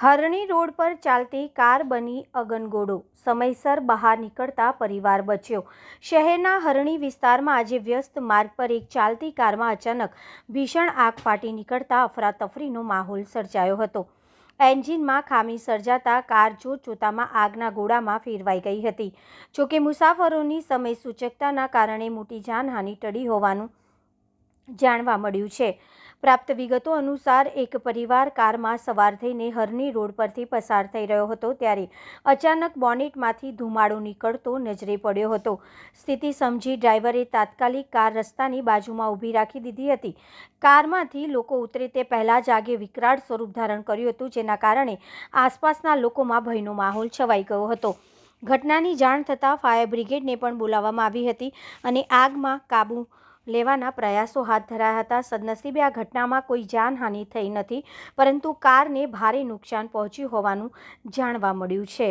હરણી road પર ચાલતી car બની અગનગોળો, સમયસર બહાર નીકળતા પરિવાર બચ્યો। શહેરના હરણી વિસ્તારમાં આજે વ્યસ્ત માર્ગ પર એક ચાલતી કારમાં અચાનક ભીષણ આગ ફાટી નીકળતા અફરાતફરીનો માહોલ સર્જાયો હતો। એન્જિનમાં ખામી સર્જાતા કાર જોતજોતામાં આગના ગોળામાં ફેરવાઈ ગઈ હતી। જોકે મુસાફરોની સમય સૂચકતાના કારણે મોટી જાનહાનિ ટળી હોવાનું જાણવા મળ્યું છે। પ્રાપ્ત વિગતો અનુસાર એક પરિવાર કારમાં સવાર થઈને હરણી રોડ પરથી પસાર થઈ રહ્યો હતો ત્યારે અચાનક બોનેટમાંથી ધુમાડો નીકળતો નજરે પડ્યો હતો। સ્થિતિ સમજી ડ્રાઈવરે તાત્કાલિક કાર રસ્તાની બાજુમાં ઊભી રાખી દીધી હતી। કારમાંથી લોકો ઉતરે તે પહેલાં જ આગે વિકરાળ સ્વરૂપ ધારણ કર્યું હતું, જેના કારણે આસપાસના લોકોમાં ભયનો માહોલ છવાઈ ગયો હતો। ઘટનાની જાણ થતાં ફાયર બ્રિગેડને પણ બોલાવવામાં આવી હતી અને આગમાં કાબૂ લેવાના પ્રયાસો હાથ ધરાયા હતા। સદનસીબે આ ઘટનામાં કોઈ જાનહાનિ થઈ નથી, પરંતુ કારને ભારે નુકસાન પહોંચ્યું હોવાનું જાણવા મળ્યું છે।